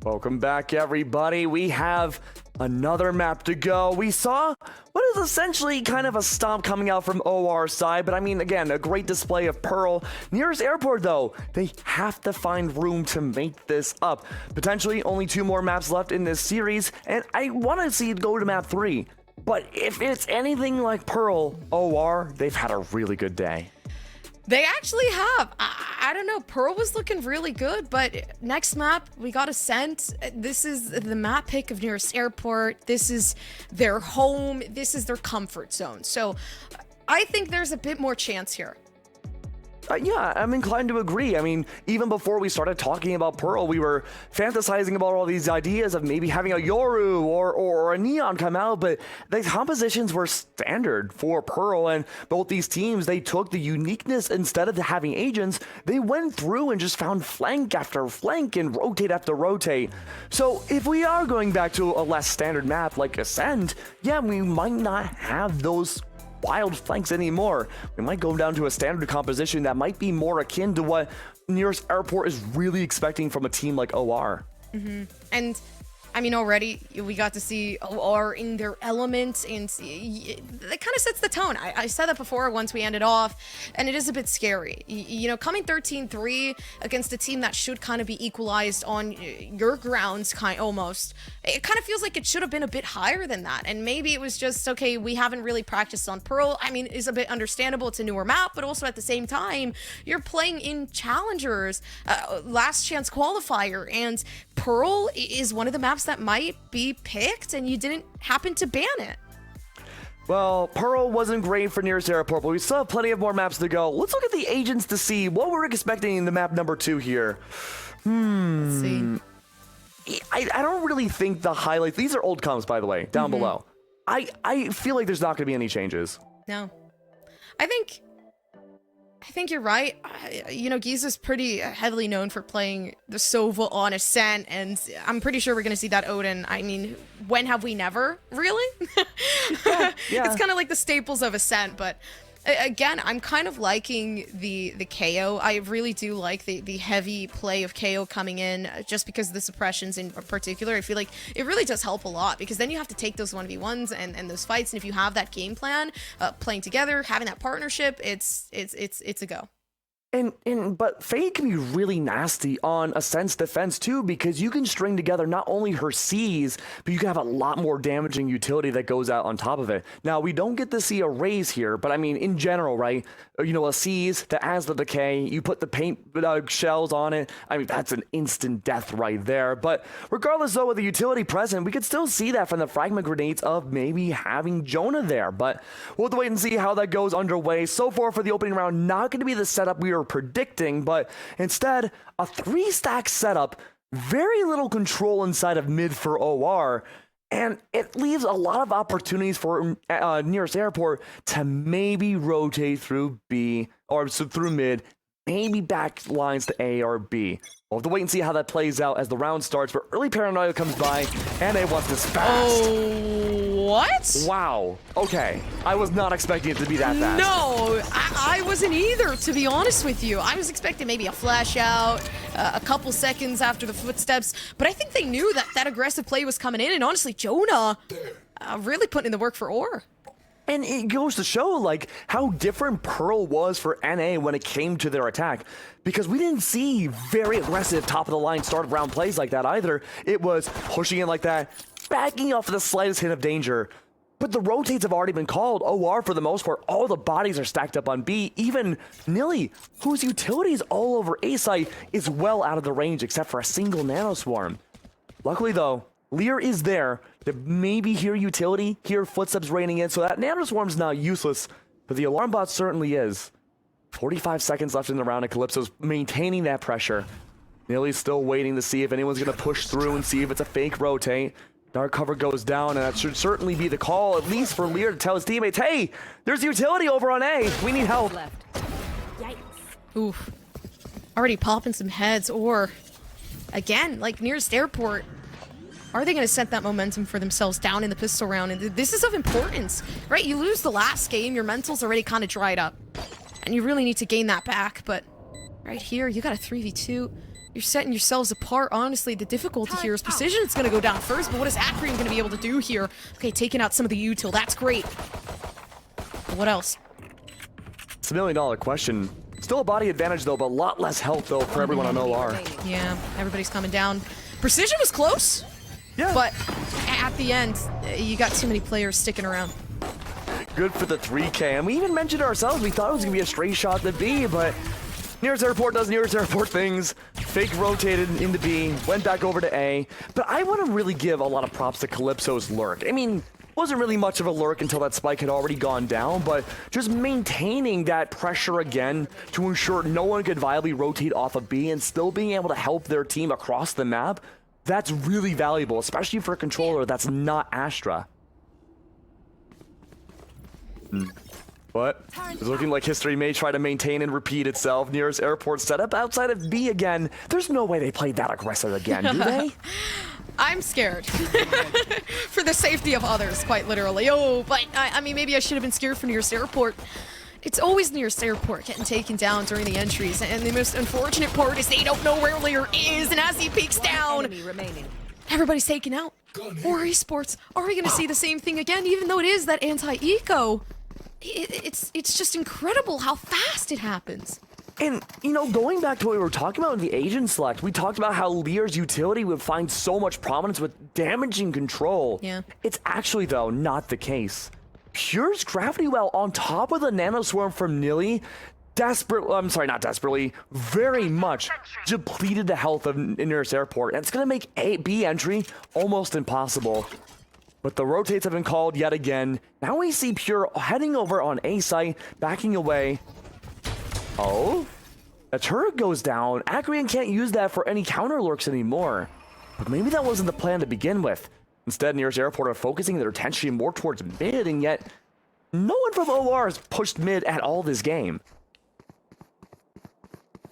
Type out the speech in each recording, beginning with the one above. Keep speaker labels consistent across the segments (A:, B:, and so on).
A: Welcome back, everybody. We have another map to go. We saw what is essentially kind of a stomp coming out from OR side, but I mean, again, a great display of Pearl. Nearest airport, though, they have to find room to make this up. Potentially only 2 more maps left in this series, and I want to see it go to map 3. But if it's anything like Pearl, OR, they've had a really good day.
B: They actually have. I don't know. Pearl was looking really good, but next map, we got Ascent. This is the map pick of nearest airport. This is their home. This is their comfort zone. So I think there's a bit more chance here.
A: Yeah, I'm inclined to agree. I mean, even before we started talking about Pearl, we were fantasizing about all these ideas of maybe having a Yoru or a Neon come out, but the compositions were standard for Pearl, and both these teams, they took the uniqueness. Instead of having agents, they went through and just found flank after flank and rotate after rotate. So if we are going back to a less standard map like Ascent, yeah, we might not have those wild flanks anymore. We might go down to a standard composition that might be more akin to what nearest airport is really expecting from a team like OR.
B: And I mean, already we got to see OR in their element, and that kind of sets the tone. I said that before once we ended off, and it is a bit scary. You know, coming 13-3 against a team that should kind of be equalized on your grounds, almost. It kind of feels like it should have been a bit higher than that, and maybe it was just, okay, we haven't really practiced on Pearl. I mean, it's a bit understandable, it's a newer map, but also at the same time, you're playing in Challengers, last chance qualifier, and Pearl is one of the maps that might be picked, and you didn't happen to ban it.
A: Well, Pearl wasn't great for nearest airport, but we still have plenty of more maps to go. Let's look at the agents to see what we're expecting in the map number 2 here.
B: Let's see.
A: I don't really think the highlights, these are old comps, by the way, down below. I feel like there's not going to be any changes.
B: No. I think you're right. You know, Giza's pretty heavily known for playing the Sova on Ascent, and I'm pretty sure we're going to see that Odin. I mean, when have we never? Really?
A: Yeah.
B: It's kind of like the staples of Ascent, but again, I'm kind of liking the KO. I really do like the heavy play of KO coming in, just because of the suppressions in particular. I feel like it really does help a lot, because then you have to take those 1v1s and those fights, and if you have that game plan, playing together, having that partnership, it's a go.
A: But Fade can be really nasty on Ascent's defense too, because you can string together not only her C's, but you can have a lot more damaging utility that goes out on top of it. Now, we don't get to see a raise here, but I mean, in general, right? You know, a C's that adds the decay, you put the paint shells on it. I mean, that's an instant death right there. But regardless though of the utility present, we could still see that from the fragment grenades of maybe having Jonah there. But we'll have to wait and see how that goes underway. So far for the opening round, not going to be the setup we were predicting, but instead a 3-stack setup, very little control inside of mid for OR, and it leaves a lot of opportunities for nearest airport to maybe rotate through B or through mid, maybe back lines to A or B. We'll have to wait and see how that plays out as the round starts, but early paranoia comes by, and it was this fast.
B: Oh, what?
A: Wow. Okay. I was not expecting it to be that fast.
B: No, I wasn't either, to be honest with you. I was expecting maybe a flash out, a couple seconds after the footsteps, but I think they knew that aggressive play was coming in, and honestly, Jonah really putting in the work for OR.
A: And it goes to show, like, how different Pearl was for NA when it came to their attack. Because we didn't see very aggressive top-of-the-line start-of-round plays like that either. It was pushing in like that, backing off the slightest hint of danger. But the rotates have already been called. OR, for the most part, all the bodies are stacked up on B. Even Nilly, whose utilities all over A site, is well out of the range except for a single nanoswarm. Luckily, though, Lear is there to maybe hear utility, hear footsteps raining in, so that nanoswarm's not useless, but the alarm bot certainly is. 45 seconds left in the round, and Calypso's maintaining that pressure. Nilly's still waiting to see if anyone's going to push through and see if it's a fake rotate. Dark cover goes down, and that should certainly be the call, at least for Lear to tell his teammates, hey, there's utility over on A. We need help.
B: Yikes. Oof. Already popping some heads, or again, like nearest airport. Are they going to set that momentum for themselves down in the pistol round? And this is of importance, right? You lose the last game, your mental's already kind of dried up. And you really need to gain that back, but Right here, you got a 3v2. You're setting yourselves apart. Honestly, the difficulty here is precision. It's going to go down first, but what is Acreon going to be able to do here? Okay, taking out some of the util. That's great. But what else?
A: It's a $1 million question. Still a body advantage, though, but a lot less help, though, for everyone on OR.
B: Yeah, everybody's coming down. Precision was close.
A: Yeah.
B: But at the end, you got too many players sticking around.
A: Good for the 3K. And we even mentioned ourselves, we thought it was going to be a straight shot to B, but Nearest Airport does Nearest Airport things. Fake rotated into B, went back over to A. But I want to really give a lot of props to Calypso's lurk. I mean, wasn't really much of a lurk until that spike had already gone down, but just maintaining that pressure again to ensure no one could viably rotate off of B and still being able to help their team across the map, that's really valuable, especially for a controller that's not Astra. But it's looking like history may try to maintain and repeat itself. Nearest Airport setup outside of B again. There's no way they played that aggressive again, do they?
B: I'm scared. For the safety of others, quite literally. Oh, but I mean, maybe I should have been scared for Nearest Airport. It's always Nearest Airport getting taken down during the entries, and the most unfortunate part is they don't know where Lear is, and as he peeks down, everybody's taken out. Or Esports. Are we going to see the same thing again, even though it is that anti-eco? It's just incredible how fast it happens.
A: And, you know, going back to what we were talking about in the agent select, we talked about how Lear's utility would find so much prominence with damaging control.
B: Yeah.
A: It's actually, though, not the case. Pure's Gravity Well on top of the Nano Swarm from Nilly, very much depleted the health of Nearest Airport, and it's going to make B entry almost impossible. But the rotates have been called yet again. Now we see Pure heading over on A site, backing away. Oh, a turret goes down. Acreon can't use that for any counter lurks anymore. But maybe that wasn't the plan to begin with. Instead, Nearest Airport are focusing their attention more towards mid, and yet no one from OR has pushed mid at all this game.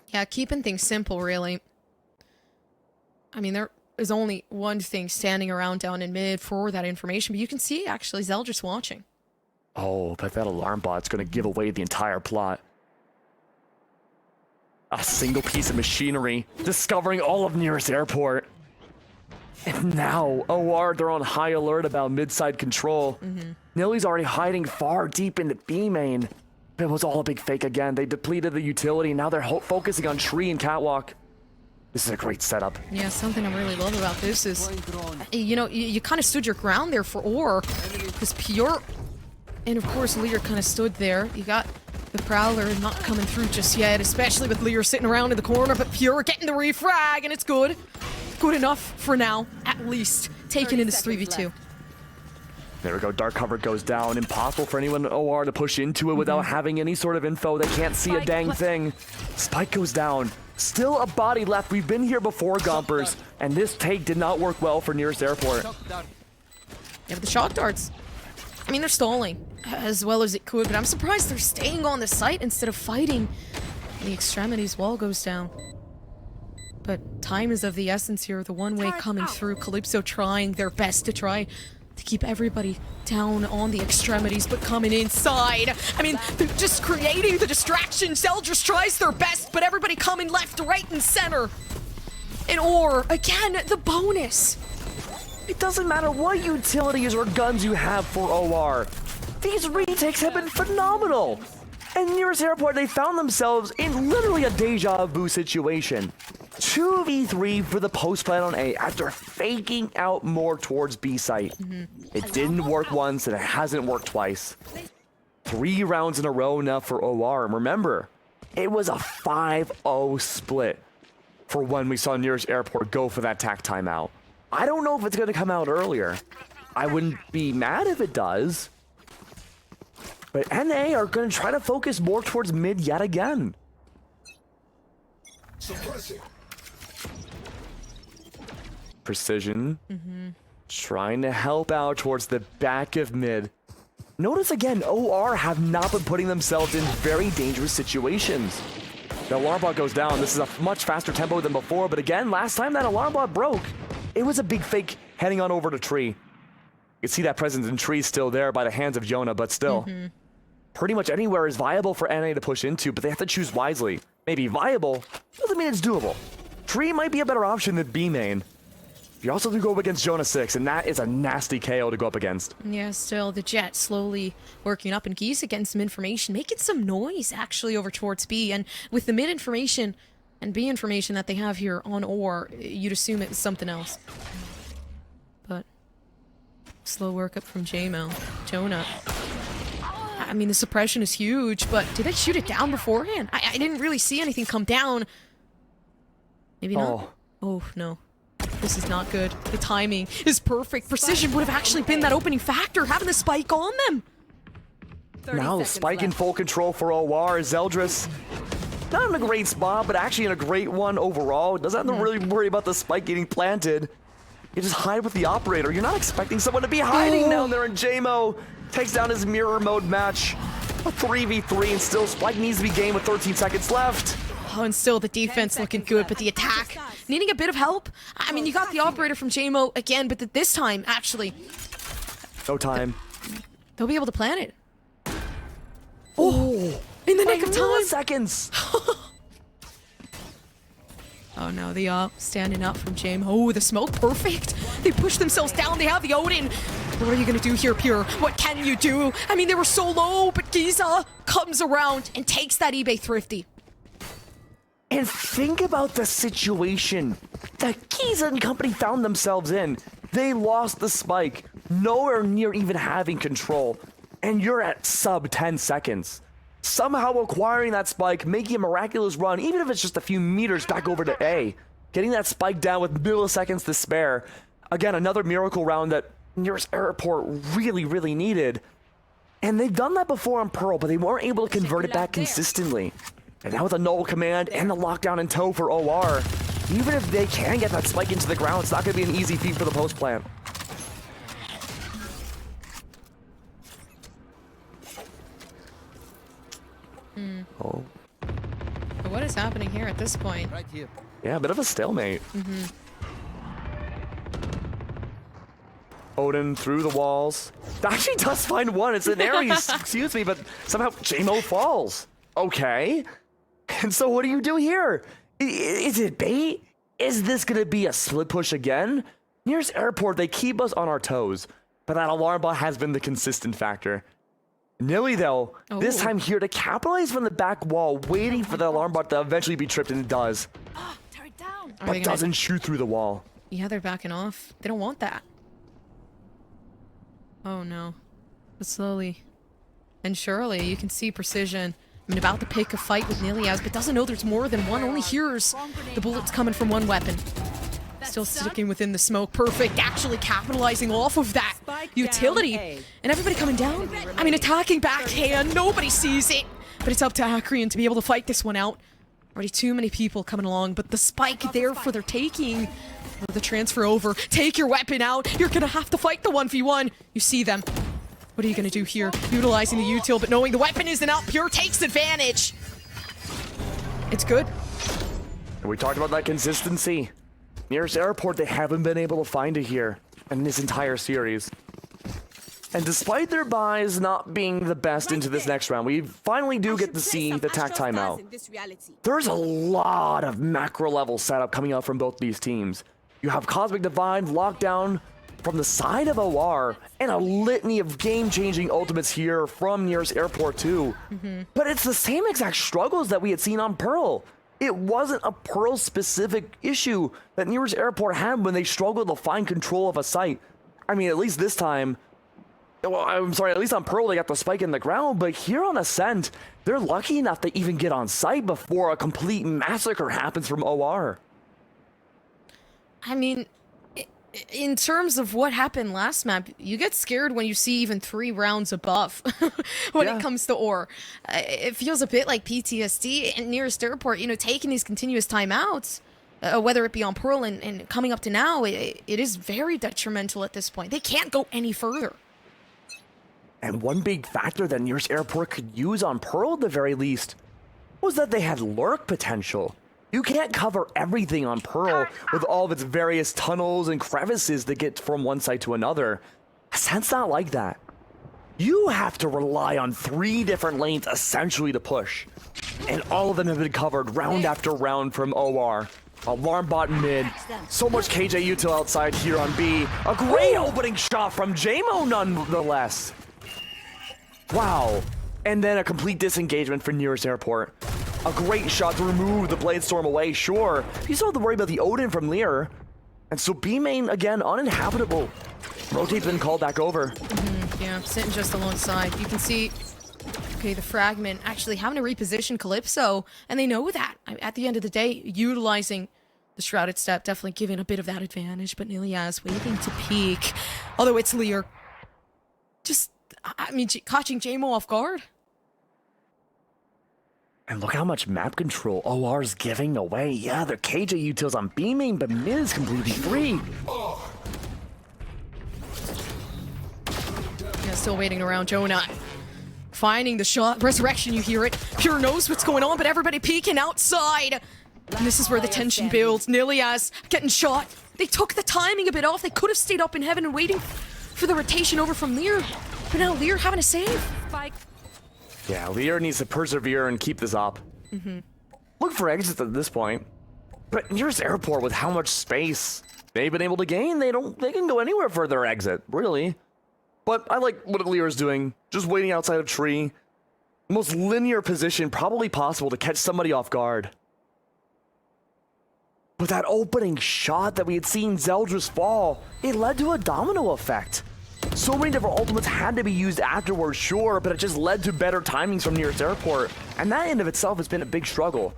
B: Yeah, keeping things simple, really. I mean, there is only one thing standing around down in mid for that information, but you can see, actually, Zell just watching.
A: Oh, but that alarm bot's going to give away the entire plot. A single piece of machinery discovering all of Nearest Airport. And now, OR, they're on high alert about mid-side control. Nilly's already hiding far deep into B main. It was all a big fake again. They depleted the utility, and now they're focusing on Tree and Catwalk. This is a great setup.
B: Yeah, something I really love about this is, you know, you kind of stood your ground there for OR, because Pure, and of course Lear kind of stood there. You got the Prowler not coming through just yet, especially with Lear sitting around in the corner, but Pure getting the refrag, and it's good. Good enough for now, at least. Taking in this 3v2.
A: There we go, Dark Cover goes down. Impossible for anyone in OR to push into it without having any sort of info. They can't see a dang thing. Spike goes down. Still a body left. We've been here before, Gompers, and this take did not work well for Nearest Airport.
B: Yeah, but the shock darts, I mean, they're stalling as well as it could, but I'm surprised they're staying on the site instead of fighting. The extremities wall goes down. But time is of the essence here. The one way coming through. Calypso trying their best to try to keep everybody down on the extremities, but coming inside. I mean, they're just creating the distraction. Zell just tries their best, but everybody coming left, right, and center. And OR, again, the bonus.
A: It doesn't matter what utilities or guns you have for OR. These retakes have been phenomenal. And Nearest Airport, they found themselves in literally a deja vu situation. 2v3 for the post plant on A after faking out more towards B site. It didn't work once and it hasn't worked twice. 3 rounds in a row now for OR. And remember, it was a 5-0 split for when we saw Nearest Airport go for that tack timeout. I don't know if it's going to come out earlier. I wouldn't be mad if it does. But NA are going to try to focus more towards mid yet again.
C: Suppressing.
A: Precision. Trying to help out towards the back of mid. Notice again, OR have not been putting themselves in very dangerous situations. The alarm bot goes down. This is a much faster tempo than before, but again, last time that alarm bot broke, it was a big fake heading on over to Tree. You can see that presence in Tree still there by the hands of Jonah, but still. Pretty much anywhere is viable for NA to push into, but they have to choose wisely. may be viable, doesn't mean it's doable. Tree might be a better option than B main. You also have to go up against Jonah 6, and that is a nasty KO to go up against.
B: Yeah, still, the Jet slowly working up, and Geese getting some information, making some noise, actually, over towards B. And with the mid information and B information that they have here on Or, you'd assume it was something else. But slow work up from J-Mo. Jonah. I mean, the suppression is huge, but did they shoot it down beforehand? I didn't really see anything come down. Maybe not. Oh, no. This is not good. The timing is perfect. Precision would have actually been that opening factor, having the spike on them.
A: Now, spike in full control for OR. Zeldris, not in a great spot, but actually in a great one overall. Doesn't have to really worry about the spike getting planted. You just hide with the operator. You're not expecting someone to be hiding down there, and J-Mo takes down his mirror mode match. A 3v3, and still spike needs to be gained with 13 seconds left.
B: Oh, and still the defense looking good, but the attack needing a bit of help. I mean, you got the operator from J-Mo again, but this time, actually,
A: no time.
B: They'll be able to plan it. Oh, in the nick of time.
A: Seconds.
B: Oh no, the standing up from J-Mo. Oh, the smoke, perfect. They push themselves down. They have the Odin. What are you gonna do here, Pure? What can you do? I mean, they were so low, but Giza comes around and takes that eBay Thrifty.
A: And think about the situation that Giza and company found themselves in. They lost the spike, nowhere near even having control, and you're at sub 10 seconds. Somehow acquiring that spike, making a miraculous run, even if it's just a few meters back over to A. Getting that spike down with milliseconds to spare. Again, another miracle round that Nearest Airport really, really needed. And they've done that before on Pearl, but they weren't able to convert it back consistently. And now with the null command and the lockdown in tow for OR, even if they can get that spike into the ground, it's not going to be an easy feat for the post plant. Oh.
B: But what is happening here at this point?
C: Right here.
A: Yeah, a bit of a stalemate. Odin through the walls. Actually does find one. It's an Ares, excuse me, but somehow J-Mo falls. Okay. And so what do you do here? Is it bait? Is this going to be a split push again? Nearest Airport, they keep us on our toes, but that alarm bot has been the consistent factor. Nilly, though, this time here to capitalize from the back wall, waiting for the alarm bot to eventually be tripped, and it does.
C: Tear it down.
A: But doesn't shoot through the wall.
B: Yeah, they're backing off. They don't want that. Oh no. But slowly and surely, you can see Precision. I mean, about to pick a fight with Niliaz, but doesn't know there's more than one. Only hears the bullets coming from one weapon. Still sticking within the smoke. Perfect. Actually capitalizing off of that utility. And everybody coming down. I mean, attacking backhand. Nobody sees it. But it's up to Acreon to be able to fight this one out. Already too many people coming along, but the spike there for their taking. The transfer over. Take your weapon out. You're going to have to fight the 1v1. You see them. What are you going to do here? Utilizing the util, but knowing the weapon isn't out. Pure takes advantage. It's good.
A: We talked about that consistency. Nearest Airport, they haven't been able to find it here in this entire series. And despite their buys not being the best into this next round, we finally do get to see the tack timeout. There's a lot of macro level setup coming out from both these teams. You have Cosmic Divide, Lockdown from the side of OR, and a litany of game-changing ultimates here from Nearest Airport too. But it's the same exact struggles that we had seen on Pearl. It wasn't a Pearl-specific issue that Nearest Airport had when they struggled to find control of a site. I mean, at least this time, well, I'm sorry, at least on Pearl they got the spike in the ground, but here on Ascent, they're lucky enough to even get on site before a complete massacre happens from OR.
B: I mean, in terms of what happened last map, you get scared when you see even 3 rounds above when it comes to OR. It feels a bit like PTSD and Nearest Airport, you know, taking these continuous timeouts, whether it be on Pearl and coming up to now, it is very detrimental at this point. They can't go any further.
A: And one big factor that Nearest Airport could use on Pearl at the very least was that they had lurk potential. You can't cover everything on Pearl with all of its various tunnels and crevices that get from one side to another. Ascent's not like that. You have to rely on 3 different lanes essentially to push. And all of them have been covered round after round from OR. Alarm bot mid. So much KJ util outside here on B. A great opening shot from JMO nonetheless. Wow. And then a complete disengagement for nearest airport. A great shot to remove the Blade Storm away, sure. You still have to worry about the Odin from Lear. And so B main, again, uninhabitable. Rotate's been called back over.
B: Yeah, sitting just alongside. You can see, okay, the fragment actually having to reposition Calypso, and they know that. At the end of the day, utilizing the Shrouded Step, definitely giving a bit of that advantage, but Niliaz waiting to peek. Although it's Lear. Just, I mean, catching JMO off guard.
A: And look how much map control OR's giving away. Yeah, their KJ utils on B main, but mid is completely free.
B: Yeah, still waiting around. Jonah finding the shot. Resurrection, you hear it. Pure knows what's going on, but everybody peeking outside. And this is where the tension builds. Niliaz getting shot. They took the timing a bit off. They could have stayed up in heaven and waiting for the rotation over from Lear. But now Lear having a save. Spike.
A: Yeah, Lear needs to persevere and keep this up. Look for exits at this point. But nearest airport with how much space they've been able to gain, they can go anywhere for their exit, really. But I like what Lear's doing. Just waiting outside a tree. Most linear position probably possible to catch somebody off guard. But that opening shot that we had seen Zeldris fall, it led to a domino effect. So many different ultimates had to be used afterwards, sure, but it just led to better timings from nearest airport. And that in of itself has been a big struggle.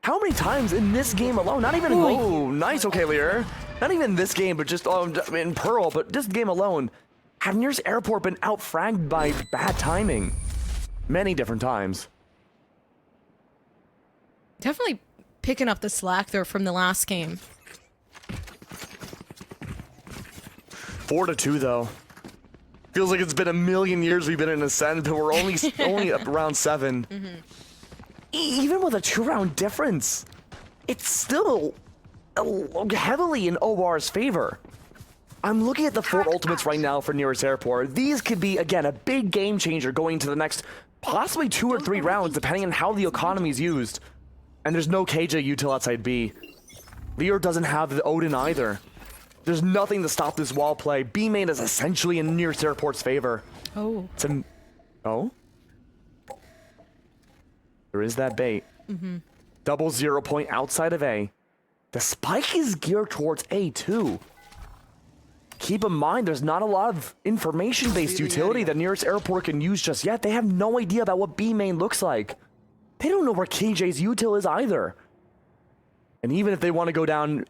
A: How many times in this game alone, not even, oh, nice, okay, Lear. Not even this game, but just in Pearl, but this game alone, have nearest airport been outfragged by bad timing? Many different times.
B: Definitely picking up the slack there from the last game.
A: 4-2 though. Feels like it's been a million years we've been in Ascend, but we're only up around 7. Even with a 2-round difference, it's still heavily in OR's favor. I'm looking at the 4 ultimates right now for nearest airport. These could be, again, a big game changer going to the next possibly 2 or 3 rounds, depending on how the economy is used. And there's no KJ util outside B. Lear doesn't have the Odin either. There's nothing to stop this wall play. B main is essentially in nearest airport's favor.
B: Oh.
A: Oh? There is that bait. Double 0 point outside of A. The spike is geared towards A too. Keep in mind, there's not a lot of information-based utility that nearest airport can use just yet. They have no idea about what B main looks like. They don't know where KJ's util is either. And even if they want to go down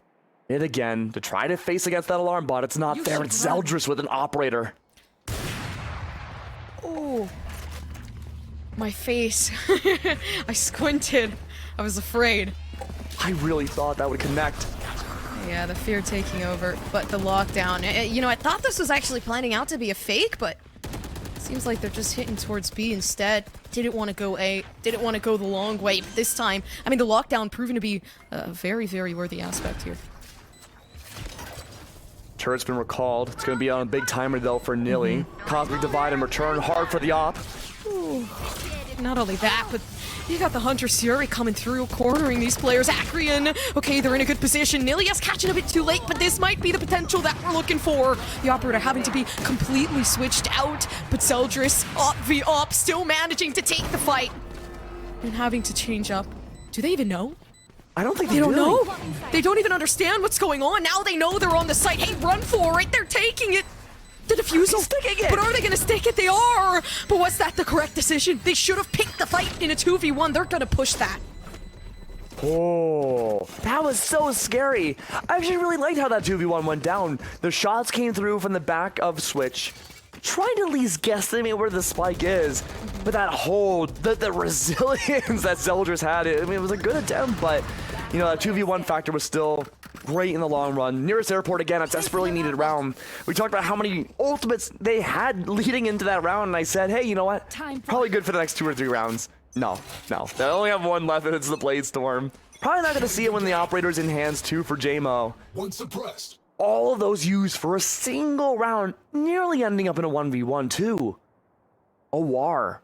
A: it again to try to face against that alarm bot, it's not there. It's Zeldris with an operator.
B: Oh. My face. I squinted. I was afraid.
A: I really thought that would connect.
B: Yeah, the fear taking over, but the lockdown. You know, I thought this was actually planning out to be a fake, but it seems like they're just hitting towards B instead. Didn't want to go A, didn't want to go the long way, but this time, I mean, the lockdown proving to be a very, very worthy aspect here.
A: Turret's been recalled. It's going to be on a big timer, though, for Nilly. Cosmic Divide and return hard for the op.
B: Ooh. Not only that, but you got the Hunter Fury coming through, cornering these players. Acreon, okay, they're in a good position. Nilias catching a bit too late, but this might be the potential that we're looking for. The operator having to be completely switched out, but Zeldris, op v op, still managing to take the fight. And having to change up. Do they even know?
A: I don't think
B: they don't know. They don't even understand what's going on. Now they know they're on the site. Hey, run for it. They're taking it. The defusal.
A: Sticking it.
B: But are they going to stick it? They are. But was that the correct decision? They should have picked the fight in a 2v1. They're going to push that.
A: Oh, that was so scary. I actually really liked how that 2v1 went down. The shots came through from the back of Switch. Trying to at least guesstimate where the spike is. But that whole, the resilience that Zeldris had, I mean, it was a good attempt, but, you know, that 2v1 factor was still great in the long run. Nearest airport, again, a desperately needed round. We talked about how many ultimates they had leading into that round, and I said, hey, you know what? Probably good for the next 2 or 3 rounds. No. They only have one left, and it's the Blade Storm. Probably not going to see it when the operator's in hands, too, for JMO.
C: One suppressed.
A: All of those used for a single round, nearly ending up in a 1v1 too. OR.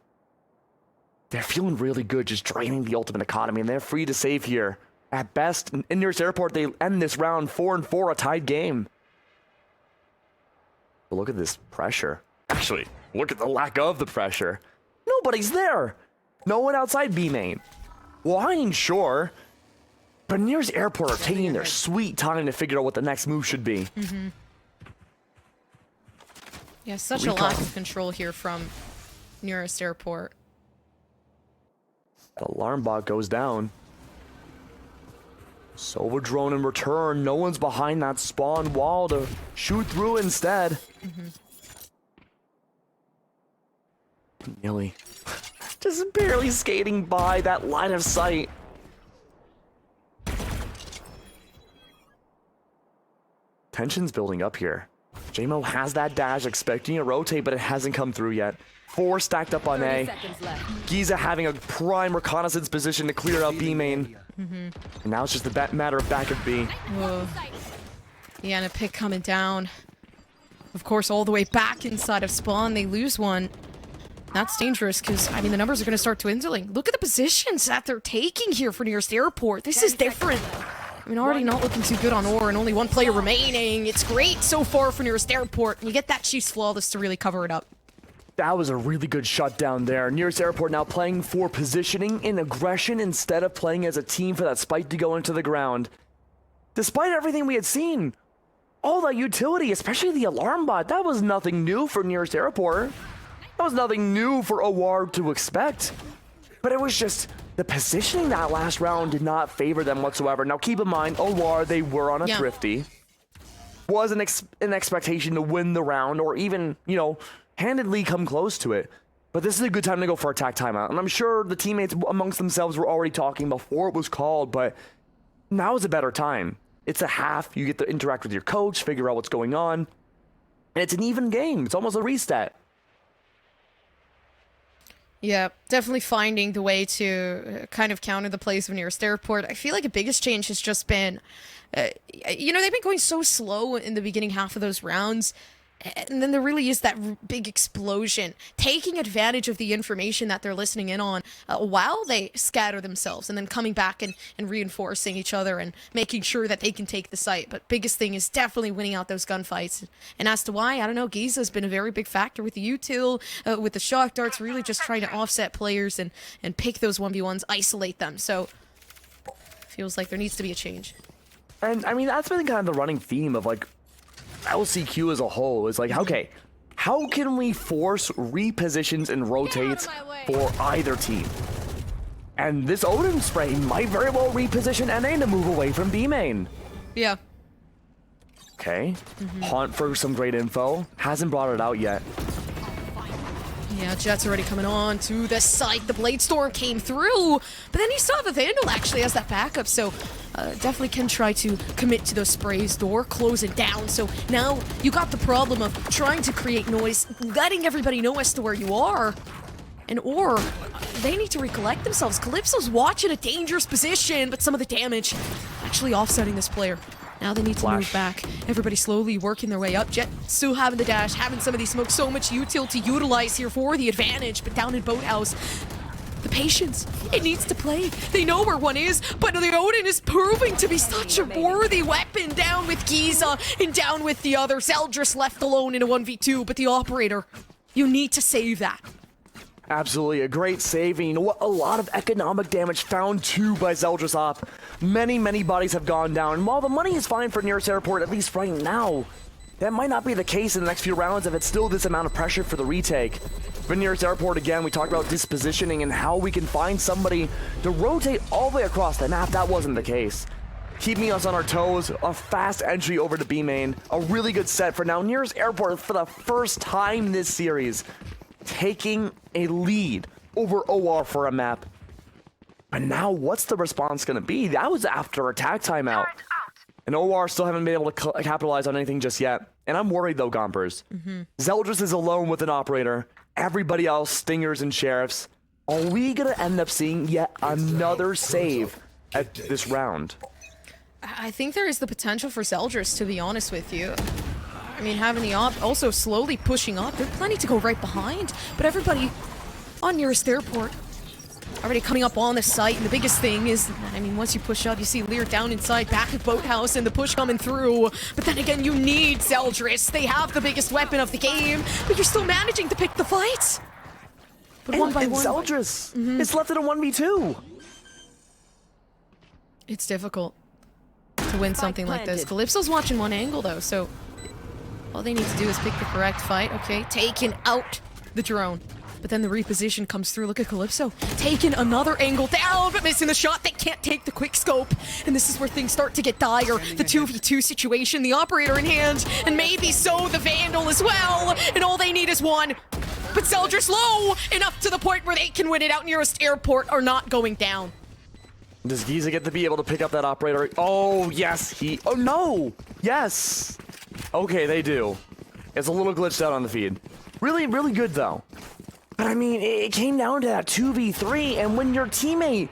A: They're feeling really good just draining the ultimate economy, and they're free to save here. At best, in Nearest Airport, they end this round 4-4, a tied game. But look at this pressure. Actually, look at the lack of the pressure. Nobody's there. No one outside B main. Well, I ain't sure. But Nearest Airport are taking their sweet time to figure out what the next move should be.
B: Yeah, such a lack of control here from Nearest Airport.
A: The alarm bot goes down. Sova drone in return. No one's behind that spawn wall to shoot through instead. Nearly. Just barely skating by that line of sight. Tension's building up here. JMO has that dash, expecting a rotate, but it hasn't come through yet. 4 stacked up on A. Giza having a prime reconnaissance position to clear out B main. And now it's just a matter of back of B.
B: Whoa. Yeah, and a pick coming down. Of course, all the way back inside of spawn, they lose one. That's dangerous because, I mean, the numbers are going to start dwindling. Look at the positions that they're taking here for Nearest Airport. This is different. I mean, already not looking too good on OR and only 1 player remaining. It's great so far for Nearest Airport. You get that Chiefs Flawless to really cover it up.
A: That was a really good shutdown there. Nearest Airport now playing for positioning and aggression instead of playing as a team for that spike to go into the ground. Despite everything we had seen, all that utility, especially the alarm bot, that was nothing new for Nearest Airport. That was nothing new for OR to expect. But it was just the positioning that last round did not favor them whatsoever. Now keep in mind, OR, they were on a thrifty. Was an expectation to win the round or even, you know, handedly come close to it. But this is a good time to go for attack timeout. And I'm sure the teammates amongst themselves were already talking before it was called, but now is a better time. It's a half. You get to interact with your coach, figure out what's going on. And it's an even game. It's almost a reset.
B: Yeah, definitely finding the way to kind of counter the plays of Nearest Airport. I feel like the biggest change has just been, you know, they've been going so slow in the beginning half of those rounds. And then there really is that big explosion, taking advantage of the information that they're listening in on while they scatter themselves and then coming back and reinforcing each other and making sure that they can take the site. But biggest thing is definitely winning out those gunfights. And as to why, I don't know, Giza's been a very big factor with the util, with the shock darts, really just trying to offset players and pick those 1v1s, isolate them. So feels like there needs to be a change.
A: And I mean, that's been kind of the running theme of like, LCQ as a whole is like, okay, how can we force repositions and rotates for either team? And this Odin spray might very well reposition NA to move away from B main.
B: Yeah.
A: Okay. Haunt for some great info. Hasn't brought it out yet.
B: Yeah, Jet's already coming on to the site. The Blade Storm came through, but then you still have a Vandal actually as that backup, so definitely can try to commit to those sprays. Door closing down, so now you got the problem of trying to create noise, letting everybody know as to where you are. And or they need to recollect themselves. Calypso's watching a dangerous position, but some of the damage actually offsetting this player. Now they need to move back. Everybody slowly working their way up. Jet still having the dash, having some of these smokes. So much util to utilize here for the advantage. But down in Boathouse, the patience, it needs to play. They know where one is, but the Odin is proving to be such a worthy weapon. Down with Giza and down with the other. Zeldris left alone in a 1v2, but the operator, you need to save that.
A: Absolutely, a great saving. A lot of economic damage found too by Zeldris Op. Many bodies have gone down. And while the money is fine for Nearest Airport, at least right now, that might not be the case in the next few rounds if it's still this amount of pressure for the retake. For Nearest Airport, again, we talked about dispositioning and how we can find somebody to rotate all the way across the map. That wasn't the case. Keeping us on our toes, a fast entry over to B main. A really good set for now. Nearest Airport, for the first time this series, taking a lead over OR for a map. But now what's the response going to be? That was after attack timeout. And OR still haven't been able to capitalize on anything just yet. And I'm worried though, Gompers. Zeldris is alone with an operator. Everybody else, Stingers and Sheriffs. Are we going to end up seeing yet another save at this round?
B: I think there is the potential for Zeldris, to be honest with you. I mean, having the op also slowly pushing up. They're planning to go right behind, but everybody on nearest airport already coming up on the site. And the biggest thing is, I mean, once you push up, you see Lear down inside, back at Boathouse, and the push coming through. But then again, you need Zeldris. They have the biggest weapon of the game, but you're still managing to pick the fight. But
A: And,
B: one by
A: and
B: one,
A: Zeldris is left in a 1v2.
B: it's difficult to win something like this. Calypso's watching one angle, though, so all they need to do is pick the correct fight. Okay, taking out the drone. But then the reposition comes through. Look at Calypso. Taking another angle down, but missing the shot. They can't take the quick scope. And this is where things start to get dire. The 2v2 situation, the operator in hand, and maybe so the Vandal as well. And all they need is one. But Zeldris low enough to the point where they can win it out nearest airport are not going down.
A: Does Giza get to be able to pick up that operator? Oh, yes, oh, no. Yes. Okay, they do. It's a little glitched out on the feed. Really, really good, though. But I mean, it came down to that 2v3, and when your teammate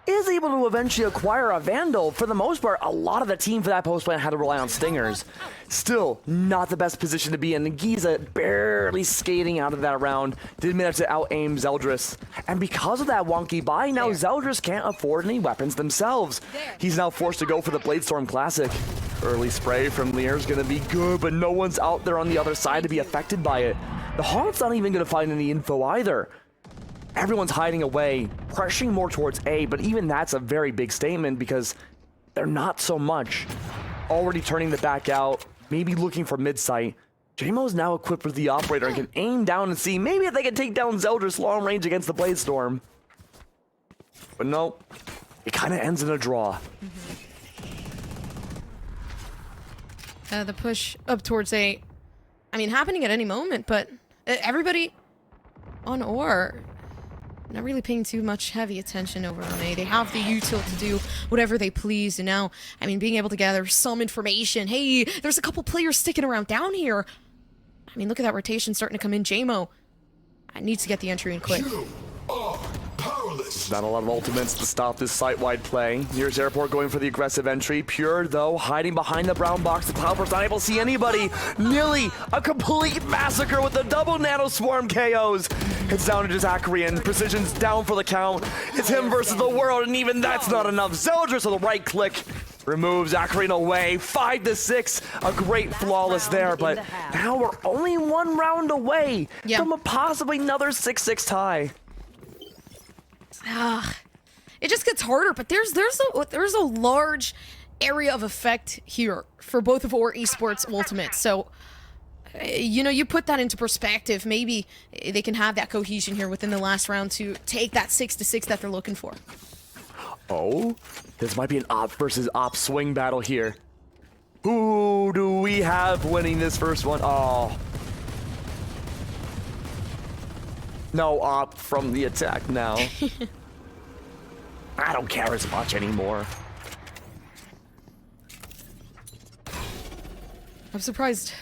A: is able to eventually acquire a Vandal, for the most part, a lot of the team for that post plant had to rely on Stingers. Still, not the best position to be in. Giza barely skating out of that round. Did manage to out-aim Zeldris. And because of that wonky buy, now Zeldris can't afford any weapons themselves. He's now forced to go for the Bladestorm Classic. Early spray from Lear is going to be good, but no one's out there on the other side to be affected by it. The Haunt's not even going to find any info either. Everyone's hiding away, pressuring more towards A, but even that's a very big statement because they're not so much. Already turning the back out, maybe looking for mid-sight. JMO's now equipped with the operator and can aim down and see maybe if they can take down Zeldris long range against the Bladestorm. But no, it kind of ends in a draw.
B: The push up towards A, I mean, happening at any moment, but everybody on Ore not really paying too much heavy attention over on A. They have the util to do whatever they please, and now, I mean, being able to gather some information. Hey, there's a couple players sticking around down here. I mean, look at that rotation starting to come in. JMO needs to get the entry in quick.
A: Not a lot of ultimates to stop this site-wide play. Nearest airport going for the aggressive entry. Pure, though, hiding behind the brown box. The Cloudburst not able to see anybody. Nearly a complete massacre with the double nano swarm KOs. It's down to Zacharian. Precision's down for the count. It's him versus the world, and even that's not enough. Zeldris with a right click removes Zacharian away. 5-6. A great flawless there, but now we're only one round away from a possibly another 6-6 tie.
B: It just gets harder, but there's a large area of effect here for both of our esports ultimates. So, you know, you put that into perspective. Maybe they can have that cohesion here within the last round to take that 6-6 that they're looking for.
A: Oh, this might be an op versus op swing battle here. Who do we have winning this first one? Oh. No op from the attack now. I don't care as much anymore.
B: I'm surprised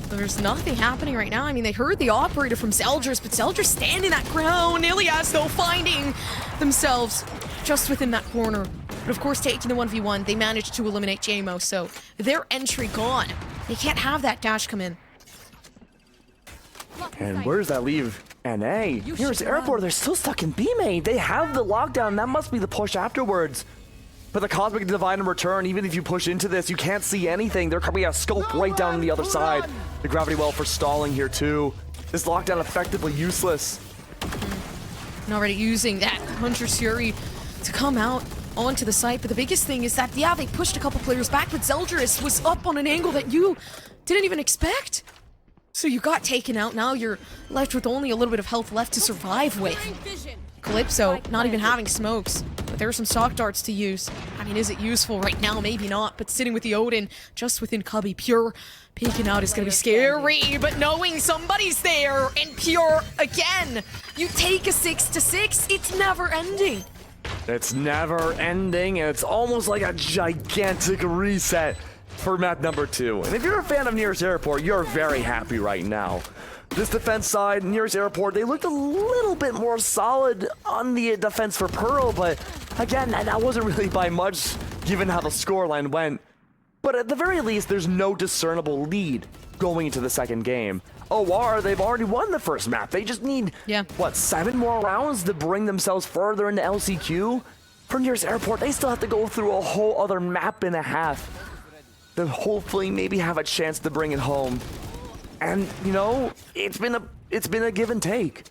B: there's nothing happening right now. I mean, they heard the operator from Zeldris, but Zeldris standing that ground. Ilias, though, finding themselves just within that corner. But of course, taking the 1v1, they managed to eliminate JMO, so their entry gone. They can't have that dash come in.
A: And where does that leave NA? Here's airport. They're still stuck in B main. They have the lockdown. That must be the push afterwards. But the Cosmic Divine in return, even if you push into this, you can't see anything. They're coming out scope right down on the other side. The Gravity Well for stalling here too. This lockdown effectively useless.
B: And already using that Hunter's Fury to come out onto the site. But the biggest thing is that, yeah, they pushed a couple players back, but Zeldris was up on an angle that you didn't even expect. So you got taken out. Now you're left with only a little bit of health left to survive with. Calypso not even having smokes, but there are some shock darts to use. I mean, is it useful right now? Maybe not, but sitting with the Odin just within Cubby, Pure peeking out is going to be scary, but knowing somebody's there, and Pure again, you take a 6-6, it's never ending.
A: It's never ending, and it's almost like a gigantic reset for map number 2. And if you're a fan of Nearest Airport, you're very happy right now. This defense side, Nearest Airport, they looked a little bit more solid on the defense for Pearl, but again, that wasn't really by much given how the scoreline went. But at the very least, there's no discernible lead going into the second game. OR, they've already won the first map. They just need, what, 7 more rounds to bring themselves further into LCQ? For Nearest Airport, they still have to go through a whole other map and a half to hopefully maybe have a chance to bring it home. And, you know, it's been a give and take.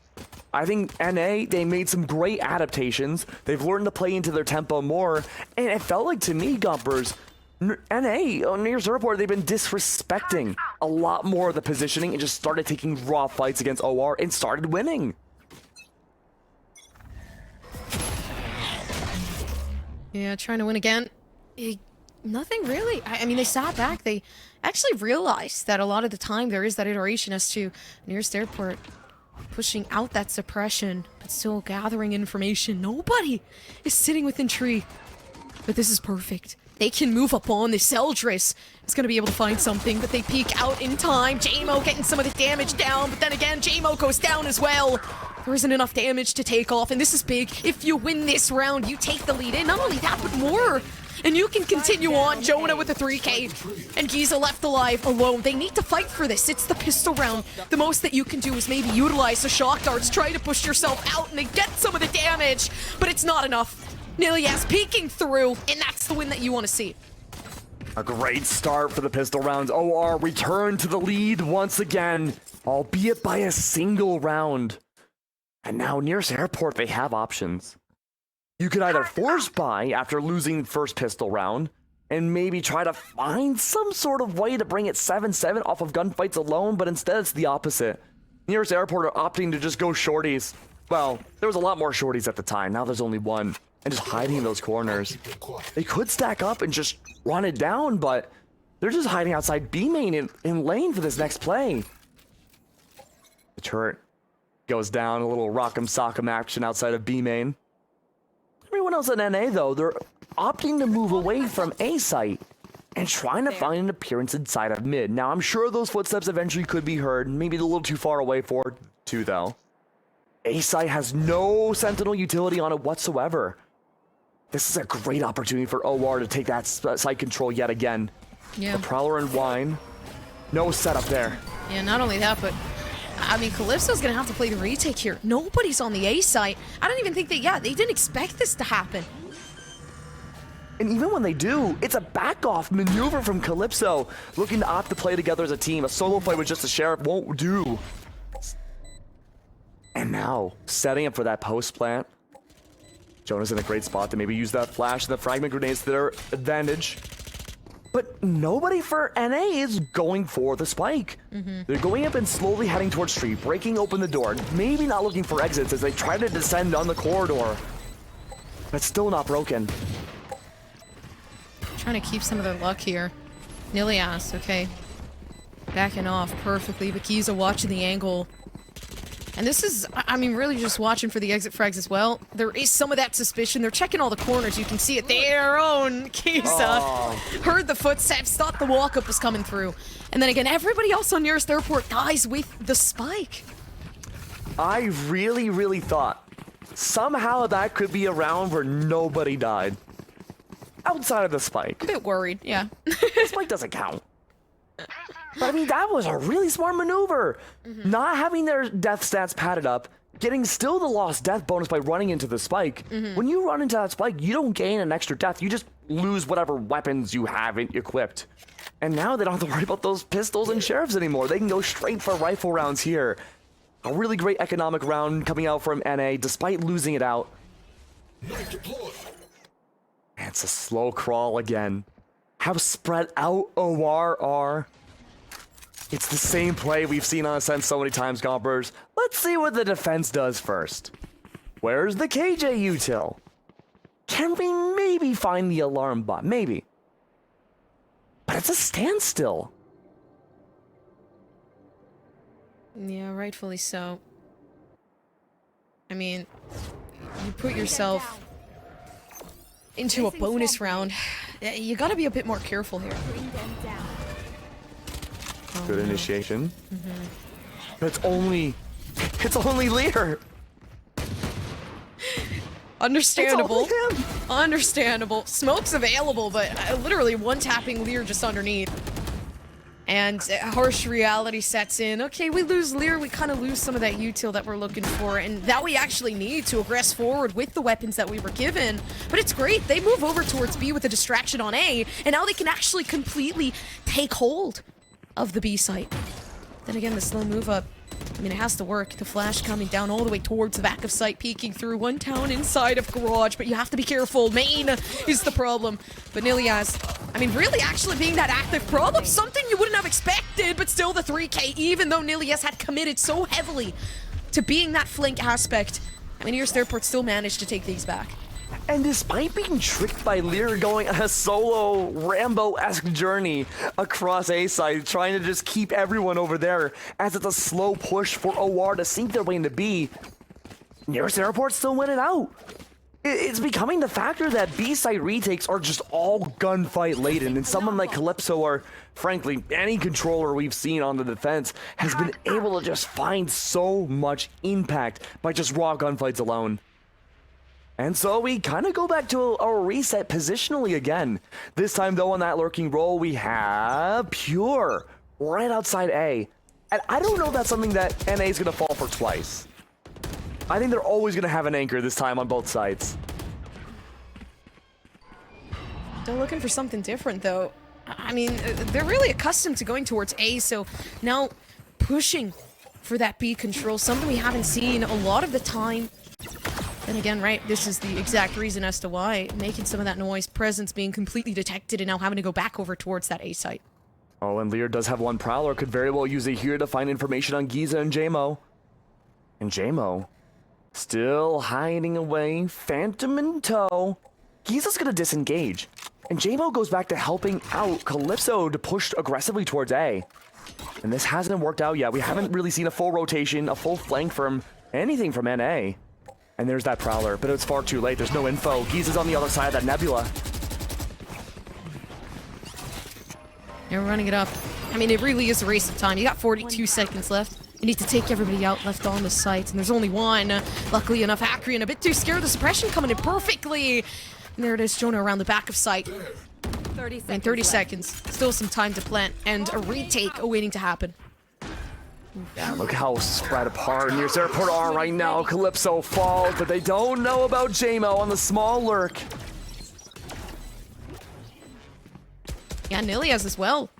A: I think NA, they made some great adaptations. They've learned to play into their tempo more. And it felt like, to me, Gumpers, NA, on Nearest Airport, they've been disrespecting a lot more of the positioning and just started taking raw fights against OR and started winning.
B: Yeah, trying to win again. Nothing really. I mean, they sat back. They actually realized that a lot of the time there is that iteration as to Nearest Airport pushing out that suppression, but still gathering information. Nobody is sitting within tree. But this is perfect. They can move up on this. Eldris is going to be able to find something, but they peek out in time. JMO getting some of the damage down, but then again, JMO goes down as well. There isn't enough damage to take off, and this is big. If you win this round, you take the lead in. Not only that, but more. And you can continue on. Jonah with a 3K, and Giza left alive alone. They need to fight for this. It's the pistol round. The most that you can do is maybe utilize the shock darts, try to push yourself out, and they get some of the damage, but it's not enough. Nilias peeking through, and that's the win that you want to see.
A: A great start for the pistol rounds. OR return to the lead once again, albeit by a single round. And now Nearest Airport, they have options. You could either force buy after losing the first pistol round, and maybe try to find some sort of way to bring it 7-7 off of gunfights alone, but instead it's the opposite. Nearest Airport are opting to just go shorties. Well, there was a lot more shorties at the time, now there's only one. And just hiding in those corners. They could stack up and just run it down, but they're just hiding outside B main in lane for this next play. The turret goes down, a little rock'em sock'em action outside of B main. Everyone else in NA, though, they're opting to move away from A site and trying to find an appearance inside of mid. Now, I'm sure those footsteps eventually could be heard, maybe a little too far away for it, too, though. A site has no sentinel utility on it whatsoever. This is a great opportunity for OR to take that site control yet again.
B: Yeah.
A: The Prowler and Wine. No setup there.
B: Yeah, not only that, but I mean, Calypso's gonna have to play the retake here. Nobody's on the A site. I don't even think they didn't expect this to happen.
A: And even when they do, it's a back-off maneuver from Calypso, looking to opt to play together as a team. A solo play with just a Sheriff won't do. And now, setting up for that post plant. Jonah's in a great spot to maybe use that flash and the fragment grenades to their advantage. But nobody for NA is going for the spike. They're going up and slowly heading towards street, breaking open the door, maybe not looking for exits as they try to descend on the corridor. But still not broken.
B: Trying to keep some of their luck here. Nilias, okay. Backing off perfectly, but Giza watching the angle. And this is, I mean, really just watching for the exit frags as well. There is some of that suspicion. They're checking all the corners. You can see it. Their own Giza heard the footsteps, thought the walk-up was coming through. And then again, everybody else on Nearest Airport dies with the spike.
A: I really, really thought somehow that could be a round where nobody died. Outside of the spike.
B: A bit worried, yeah.
A: The spike doesn't count. But I mean, that was a really smart maneuver. Not having their death stats padded up, getting still the lost death bonus by running into the spike. When you run into that spike, you don't gain an extra death. You just lose whatever weapons you have equipped. And now they don't have to worry about those pistols and sheriffs anymore. They can go straight for rifle rounds here. A really great economic round coming out from NA, despite losing it out. And it's a slow crawl again. How spread out OR are. It's the same play we've seen on Ascent so many times, Gompers. Let's see what the defense does first. Where's the KJ util? Can we maybe find the alarm bot? Maybe. But it's a standstill.
B: Yeah, rightfully so. I mean, you put yourself into a bonus round. You gotta be a bit more careful here.
A: Good initiation. It's only Lear.
B: Understandable.
A: It's only him.
B: Understandable. Smoke's available, but literally one-tapping Lear just underneath. And harsh reality sets in. Okay, we lose Lear, we kind of lose some of that util that we're looking for, and that we actually need to aggress forward with the weapons that we were given. But it's great. They move over towards B with a distraction on A, and now they can actually completely take hold of the B site. Then again, the slow move up. I mean, it has to work. The flash coming down all the way towards the back of site, peeking through one town inside of garage, but you have to be careful. Main is the problem. But Niliaz, I mean, really actually being that active problem, something you wouldn't have expected, but still the 3K, even though Niliaz had committed so heavily to being that flank aspect. I mean, Ears Airport still managed to take these back.
A: And despite being tricked by Lear going on a solo Rambo-esque journey across A side, trying to just keep everyone over there as it's a slow push for OR to sink their way into B, Nearest Airport still winning out. It's becoming the factor that B side retakes are just all gunfight laden, and someone like Calypso or, frankly, any controller we've seen on the defense has been able to just find so much impact by just raw gunfights alone. And so we kind of go back to our reset positionally again. This time, though, on that lurking role, we have Pure right outside A. And I don't know if that's something that NA is going to fall for twice. I think they're always going to have an anchor this time on both sides.
B: They're looking for something different, though. I mean, they're really accustomed to going towards A, so now pushing for that B control, something we haven't seen a lot of the time. And again, right, this is the exact reason as to why, making some of that noise, presence being completely detected, and now having to go back over towards that A site.
A: Oh, and Lear does have one Prowler, could very well use it here to find information on Giza and JMO. And JMO, still hiding away, Phantom in tow. Giza's gonna disengage, and JMO goes back to helping out Calypso to push aggressively towards A. And this hasn't worked out yet. We haven't really seen a full rotation, a full flank from anything from NA. And there's that Prowler, but it's far too late. There's no info. Giza's on the other side of that Nebula.
B: They're running it up. I mean, it really is a race of time. You got 42 seconds left. You need to take everybody out left on the site, and there's only one. Luckily enough, Acreon a bit too scared. The suppression coming in perfectly. And there it is, Jonah around the back of site. 30 seconds. Still some time to plant, and a retake awaiting to happen.
A: Yeah, look how spread apart Nearest Airport are right now. Calypso falls, but they don't know about JMO on the small lurk.
B: Yeah, Niliaz as well.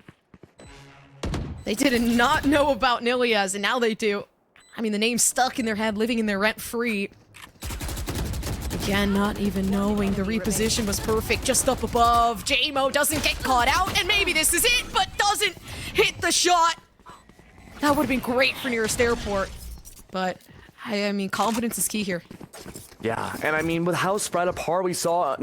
B: They did not know about Niliaz, and now they do. I mean, the name's stuck in their head, living in their rent-free. Again, not even knowing the reposition was perfect, just up above. JMO doesn't get caught out, and maybe this is it, but doesn't hit the shot. That would have been great for Nearest Airport, but I mean, confidence is key here.
A: Yeah, and I mean, with how spread apart we saw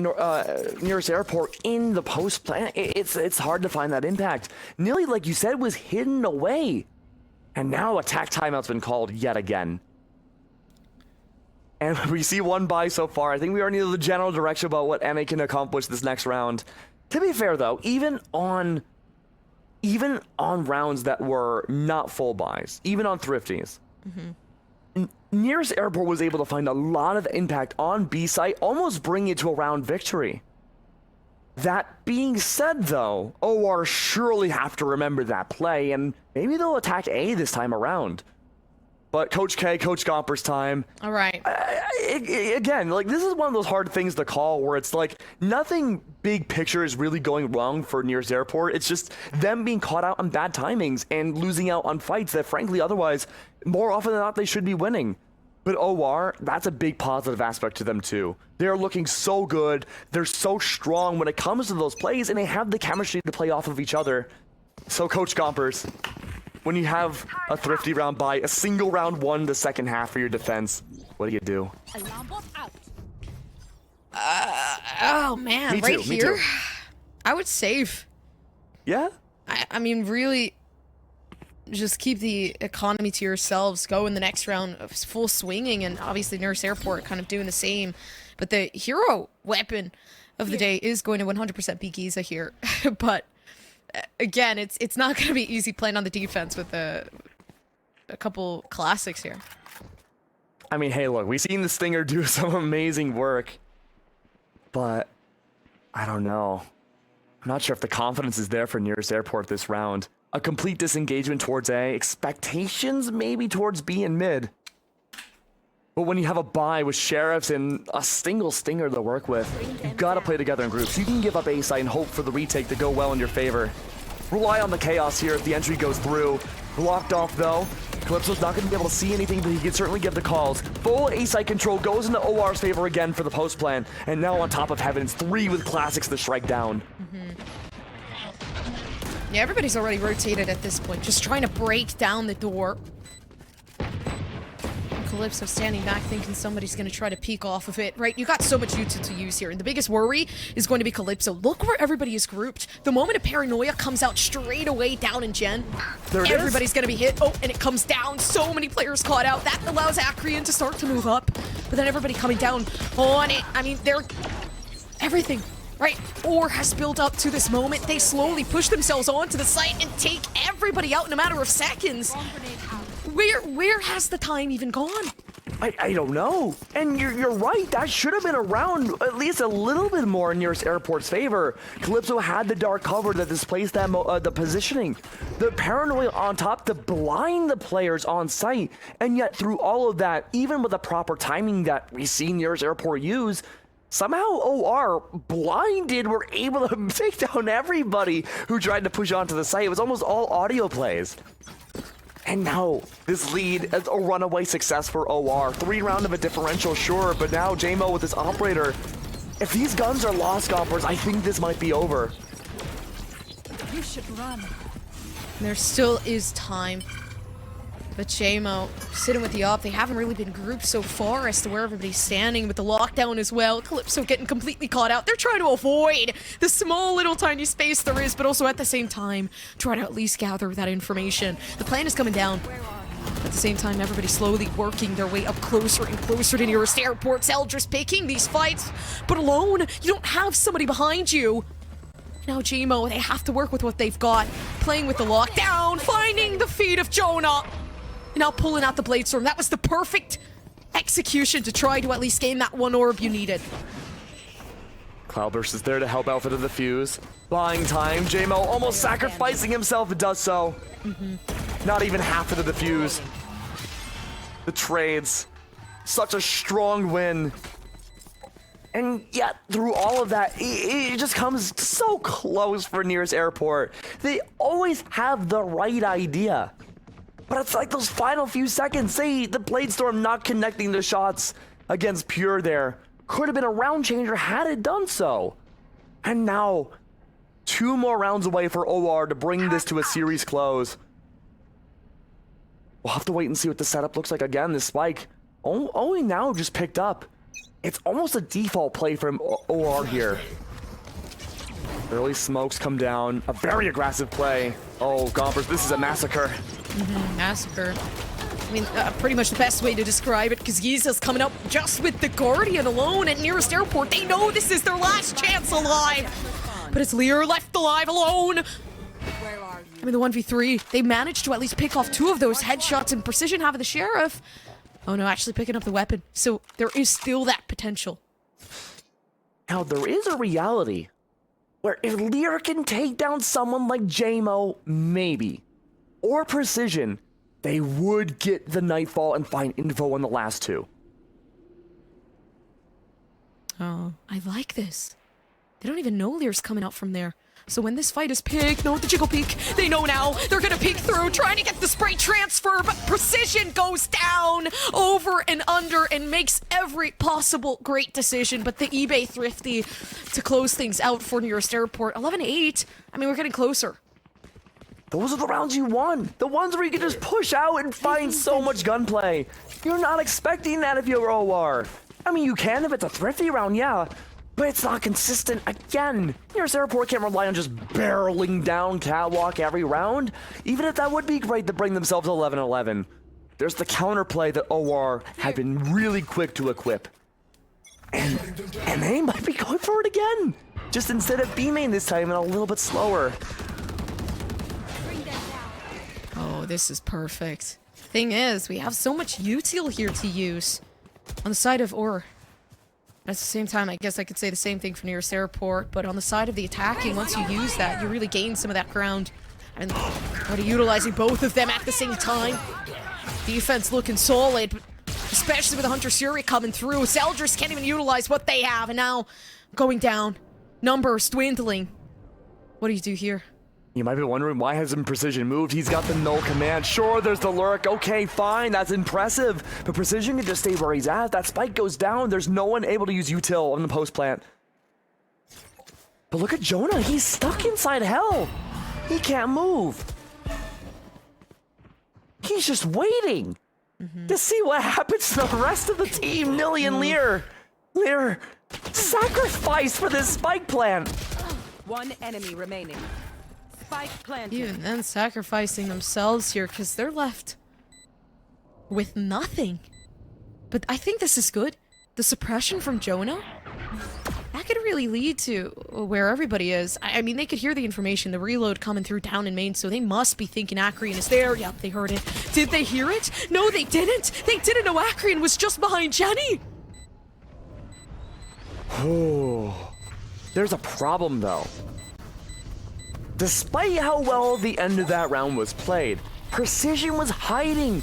A: Nearest Airport in the post plan, it's hard to find that impact. Nearly, like you said, was hidden away, and now attack timeout's been called yet again. And we see one buy so far. I think we already know the general direction about what NA can accomplish this next round. To be fair, though, even on rounds that were not full buys, even on thrifties, Nearest Airport was able to find a lot of impact on B site, almost bringing it to a round victory. That being said, though, OR surely have to remember that play, and maybe they'll attack A this time around. But Coach K, Coach Gomper's time.
B: All right.
A: Again, like, this is one of those hard things to call where it's like nothing big picture is really going wrong for Nearest Airport. It's just them being caught out on bad timings and losing out on fights that, frankly, otherwise, more often than not, they should be winning. But OR, that's a big positive aspect to them, too. They're looking so good. They're so strong when it comes to those plays, and they have the chemistry to play off of each other. So, Coach Gompers, when you have a thrifty round by a single round one the second half for your defense, what do?
B: Oh man,
A: me
B: right
A: too,
B: here,
A: me too.
B: I would save.
A: Yeah?
B: I mean, really, just keep the economy to yourselves. Go in the next round of full swinging, and obviously Nurse Airport kind of doing the same. But the hero weapon of the day is going to 100% be Giza here. But again, it's not going to be easy playing on the defense with a couple classics here.
A: I mean, hey, look, we've seen the Stinger do some amazing work, but I don't know. I'm not sure if the confidence is there for Nearest Airport this round. A complete disengagement towards A, expectations maybe towards B and mid. But when you have a bye with Sheriffs and a single Stinger to work with, you gotta play together in groups. You can give up A site and hope for the retake to go well in your favor. Rely on the chaos here if the entry goes through. Blocked off though. Calypso's not gonna be able to see anything, but he can certainly give the calls. Full A site control goes into OR's favor again for the post plan. And now on top of Heavens, 3 with Classics to strike down.
B: Yeah, everybody's already rotated at this point, just trying to break down the door. Calypso standing back thinking somebody's going to try to peek off of it, right? You got so much util to use here, and the biggest worry is going to be Calypso. Look where everybody is grouped. The moment a paranoia comes out straight away down in Gen, everybody's going to be hit. Oh, and it comes down. So many players caught out. That allows Acreon to start to move up, but then everybody coming down on it. I mean, they're... everything. Right, or has built up to this moment. They slowly push themselves onto the site and take everybody out in a matter of seconds. Where has the time even gone?
A: I don't know. And you're right. That should have been around at least a little bit more in Nearest Airport's favor. Calypso had the dark cover that displaced that the positioning. The paranoia on top to blind the players on site. And yet through all of that, even with the proper timing that we see Nearest Airport use, somehow OR, blinded, were able to take down everybody who tried to push onto the site. It was almost all audio plays. And now, this lead is a runaway success for OR. 3 round of a differential, sure, but now JMO with his operator. If these guns are lost, Gompers, I think this might be over.
C: You should run.
B: There still is time. But JMO sitting with the op, they haven't really been grouped so far as to where everybody's standing with the lockdown as well. Calypso getting completely caught out. They're trying to avoid the small little tiny space there is, but also at the same time, try to at least gather that information. The plan is coming down. At the same time, everybody's slowly working their way up closer and closer to Nearest Airport. Eldris picking these fights, but alone, you don't have somebody behind you. Now JMO, they have to work with what they've got. Playing with the lockdown, finding the feet of Jonah. Now pulling out the Bladestorm. That was the perfect execution to try to at least gain that one orb you needed.
A: Cloudburst is there to help out for the defuse. Buying time. JMO almost sacrificing himself, it does so. Not even half of the defuse. The trades. Such a strong win. And yet, through all of that, it just comes so close for Nearest Airport. They always have the right idea. But it's like those final few seconds, say the Bladestorm not connecting the shots against Pure there. Could have been a round changer had it done so. And now, 2 more rounds away for OR to bring this to a series close. We'll have to wait and see what the setup looks like again. This spike only now just picked up. It's almost a default play from OR here. Early smokes come down. A very aggressive play. Oh, Gompers, this is a massacre.
B: Massacre. I mean, pretty much the best way to describe it, because Giza's coming up just with the Guardian alone at Nearest Airport. They know this is their last chance alive. But it's Lear left alive alone. I mean, the 1v3, they managed to at least pick off 2 of those headshots, and Precision have the Sheriff. Oh no, actually picking up the weapon. So there is still that potential.
A: Now, there is a reality where if Lear can take down someone like JMO, maybe, or Precision, they would get the Nightfall and find info on the last 2.
B: Oh, I like this. They don't even know Lear's coming out from there. So when this fight is picked, no, the jiggle peek, they know now. They're gonna peek through, trying to get the spray transfer, but Precision goes down over and under and makes every possible great decision. But the eBay thrifty to close things out for Nearest Airport. 11-8. I mean, we're getting closer.
A: Those are the rounds you won. The ones where you can just push out and find so much gunplay. You're not expecting that if you're OR. I mean, you can if it's a thrifty round, yeah. But it's not consistent. Again, Nearest Airport can't rely on just barreling down catwalk every round, even if that would be great to bring themselves 11-11. There's the counterplay that OR have been really quick to equip. And they might be going for it again. Just instead of B-main this time and a little bit slower.
B: Oh, this is perfect. Thing is, we have so much util here to use on the side of At the same time, I guess I could say the same thing for nearest airport, but on the side of the attacking, once you use that, you really gain some of that ground. And already utilizing both of them at the same time. Defense looking solid, but especially with the Hunter Fury coming through. Challengers can't even utilize what they have, and now going down. Numbers dwindling. What do you do here?
A: You might be wondering, why hasn't Precision moved? He's got the null command. Sure, there's the lurk. Okay, fine, that's impressive. But Precision can just stay where he's at. That spike goes down. There's no one able to use util on the post plant. But look at Jonah. He's stuck inside hell. He can't move. He's just waiting to see what happens to the rest of the team. Nilly and Lear. Lear sacrificed for this spike plant.
C: One enemy remaining. Spike planted.
B: Even then, sacrificing themselves here because they're left with nothing. But I think this is good. The suppression from Jonah, that could really lead to where everybody is. I mean, they could hear the information, the reload coming through down in main, so they must be thinking Acreon is there. Yep, they heard it. Did they hear it? No, they didn't. They didn't know Acreon was just behind Jenny.
A: Oh, there's a problem though. Despite how well the end of that round was played, Precision was hiding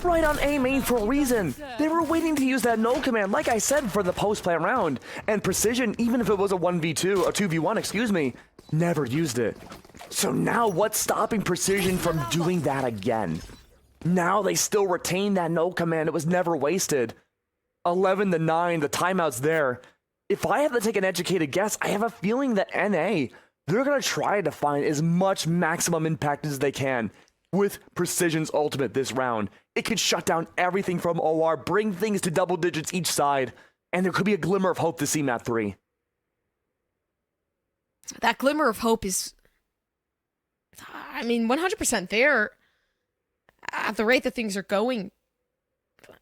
A: right on A main for a reason. They were waiting to use that null command, like I said, for the post-plant round. And Precision, even if it was a 1v2, a 2v1, excuse me, never used it. So now what's stopping Precision from doing that again? Now they still retain that null command. It was never wasted. 11-9, the timeout's there. If I have to take an educated guess, I have a feeling that NA, they're going to try to find as much maximum impact as they can with Precision's ultimate this round. It could shut down everything from OR, bring things to double digits each side, and there could be a glimmer of hope to see map 3.
B: That glimmer of hope is, I mean, 100% there at the rate that things are going.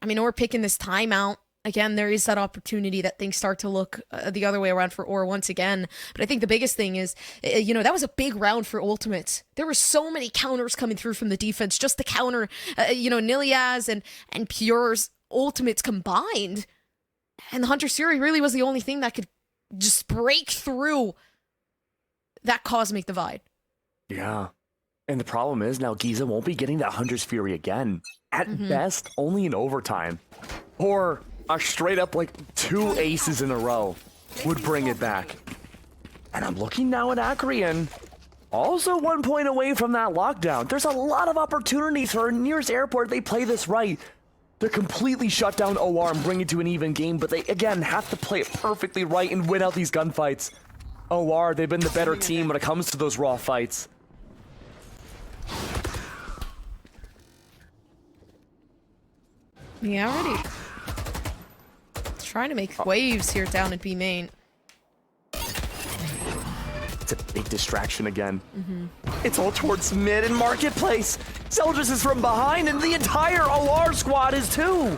B: I mean, we're picking this timeout. Again, there is that opportunity that things start to look the other way around for Or once again. But I think the biggest thing is, that was a big round for ultimates. There were so many counters coming through from the defense, just to counter, Niliaz and Pure's ultimates combined. And the Hunter Fury really was the only thing that could just break through that cosmic divide.
A: Yeah. And the problem is now Giza won't be getting that Hunter's Fury again. At best, only in overtime. Or a straight up 2 aces in a row would bring it back. And I'm looking now at Acreon. Also 1 point away from that lockdown. There's a lot of opportunities for nearest airport. They play this right to completely shut down OR and bring it to an even game. But they, again, have to play it perfectly right and win out these gunfights. OR, they've been the better team when it comes to those raw fights.
B: Yeah, already trying to make waves here down at B main.
A: It's a big distraction again. It's all towards mid and marketplace. Challengers is from behind, and the entire OR squad is too.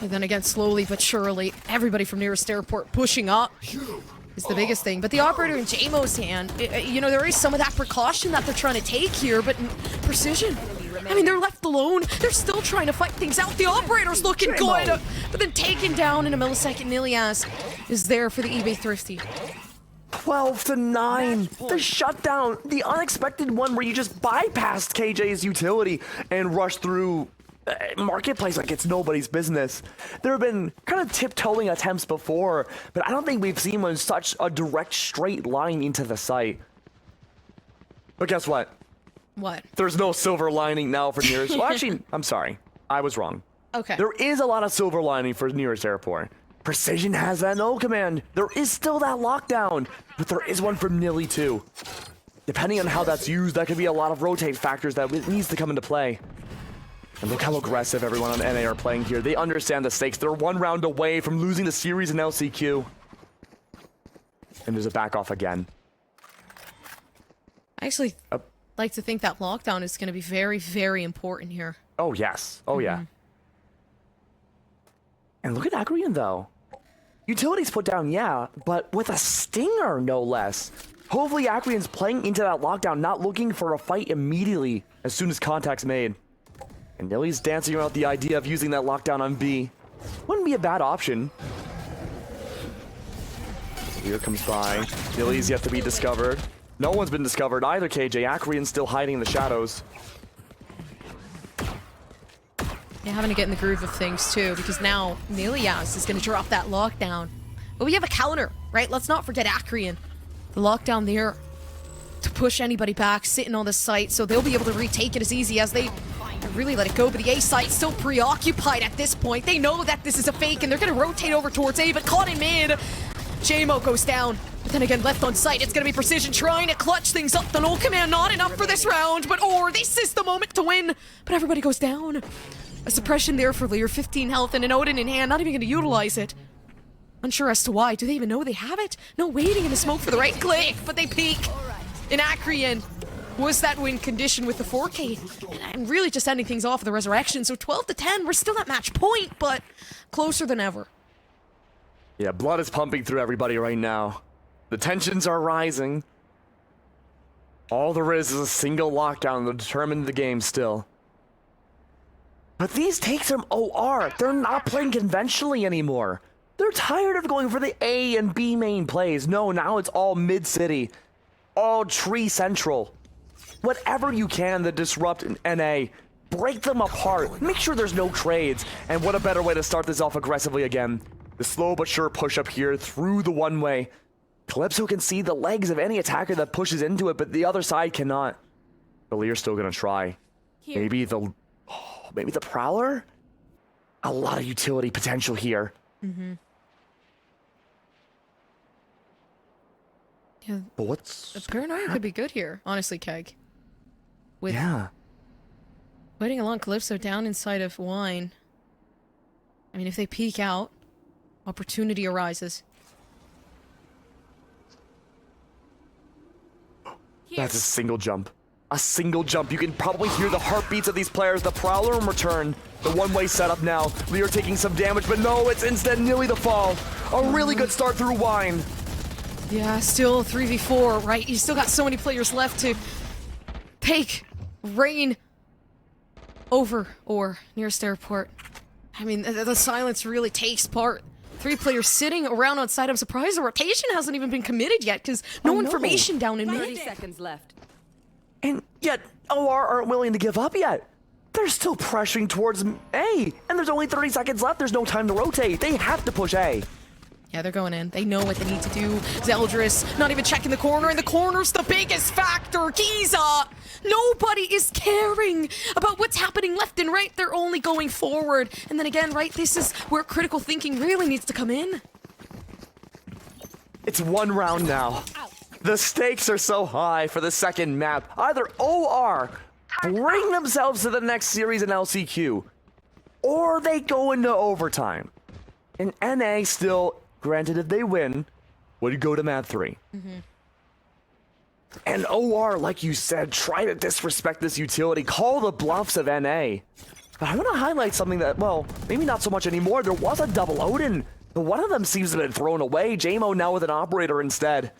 B: And then again, slowly but surely, everybody from nearest airport pushing up is the biggest thing. But the operator in JMO's hand, there is some of that precaution that they're trying to take here, but Precision, I mean, they're left alone. They're still trying to fight things out. The operator's looking good, but then taken down in a millisecond. Nilias is there for the eBay Thrifty.
A: 12-9. The shutdown, the unexpected one where you just bypassed KJ's utility and rushed through marketplace like it's nobody's business. There have been kind of tiptoeing attempts before, but I don't think we've seen one such a direct straight line into the site. But guess what?
B: What?
A: There's no silver lining now for nearest. Well, actually, I'm sorry. I was wrong.
B: Okay.
A: There is a lot of silver lining for nearest airport. Precision has that null command. There is still that lockdown, but there is one from Nilly too. Depending on how that's used, that could be a lot of rotate factors that needs to come into play. And look how aggressive everyone on NA are playing here. They understand the stakes. They're 1 round away from losing the series in LCQ. And there's a back off again.
B: I actually like to think that lockdown is going to be very, very important here.
A: Oh, yes. Oh, yeah. And look at Acreon, though. Utilities put down, yeah, but with a stinger, no less. Hopefully Acreon's playing into that lockdown, not looking for a fight immediately as soon as contact's made. And Nilly's dancing around the idea of using that lockdown on B. Wouldn't be a bad option. Here comes by. Nilly's yet to be discovered. No one's been discovered either, KJ. Acreon's still hiding in the shadows.
B: Yeah, having to get in the groove of things too, because now Nilias is going to drop that lockdown. But we have a counter, right? Let's not forget Acreon. The lockdown there to push anybody back, sitting on the site, so they'll be able to retake it as easy as they really let it go. But the A site's still preoccupied at this point. They know that this is a fake, and they're going to rotate over towards A, but caught in mid. JMO goes down. But then again, left on site, it's going to be Precision trying to clutch things up. The null command not enough for this round, but this is the moment to win. But everybody goes down. A suppression there for Lear, 15 health, and an Odin in hand, not even going to utilize it. Unsure as to why. Do they even know they have it? No, waiting in the smoke for the right click, but they peek. In Acreon, was that win condition with the 4K? And really just ending things off with the resurrection. So 12 to 10, we're still at match point, but closer than ever.
A: Yeah, blood is pumping through everybody right now. The tensions are rising. All there is a single lockdown to determine the game still. But these takes from OR, they're not playing conventionally anymore. They're tired of going for the A and B main plays. No, now it's all mid-city. All tree central. Whatever you can to disrupt an NA. Break them apart. Make sure there's no trades. And what a better way to start this off aggressively again. The slow but sure push up here through the one-way. Calypso can see the legs of any attacker that pushes into it, but the other side cannot. The Lear's still gonna try. Maybe the Prowler? A lot of utility potential here.
B: Mm-hmm. Yeah,
A: but what's...
B: The paranoia could be good here, honestly, Keg. With
A: yeah.
B: waiting along Calypso down inside of Wine. I mean, if they peek out, opportunity arises.
A: That's a single jump. A single jump. You can probably hear the heartbeats of these players. The Prowler in return. The one-way setup now. Lear taking some damage, but no, it's instead Nilly the fall. A really good start through Wine.
B: Yeah, still 3v4, right? You still got so many players left to take Rain over or nearest airport. I mean, the silence really takes part. 3 players sitting around on site. I'm surprised the rotation hasn't even been committed yet because no information down in mid.
C: 30 seconds left.
A: And yet, OR aren't willing to give up yet. They're still pressuring towards A, and there's only 30 seconds left. There's no time to rotate. They have to push A.
B: Yeah, they're going in. They know what they need to do. Zeldris not even checking the corner, and the corner's the biggest factor. Giza! Nobody is caring about what's happening left and right. They're only going forward. And then again, right, this is where critical thinking really needs to come in.
A: It's one round now. The stakes are so high for the second map. Either OR bring themselves to the next series in LCQ, or they go into overtime. And NA still, granted if they win, would go to map 3.
B: Mm-hmm.
A: And OR, like you said, try to disrespect this utility, call the bluffs of NA. But I want to highlight something that, well, maybe not so much anymore. There was a double Odin, but one of them seems to have been thrown away. JMO now with an operator instead.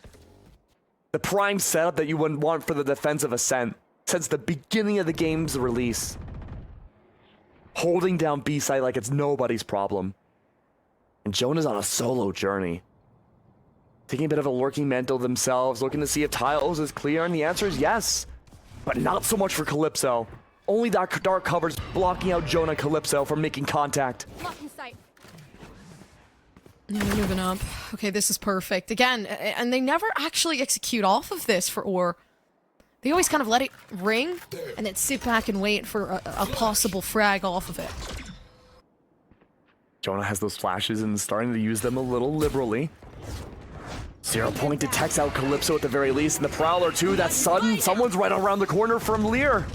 A: The prime setup that you wouldn't want for the defensive Ascent since the beginning of the game's release. Holding down B site like it's nobody's problem. And Jonah's on a solo journey. Taking a bit of a lurking mental themselves, looking to see if tiles is clear, and the answer is yes. But not so much for Calypso. Only that dark cover's blocking out Jonah and Calypso from making contact.
B: Yeah, they're moving up. Okay, this is perfect. Again, and they never actually execute off of this for OR. They always kind of let it ring, and then sit back and wait for a possible frag off of it.
A: Jonah has those flashes and is starting to use them a little liberally. 0 point detects out Calypso at the very least, and the Prowler too. That's sudden. Someone's right around the corner from Lear.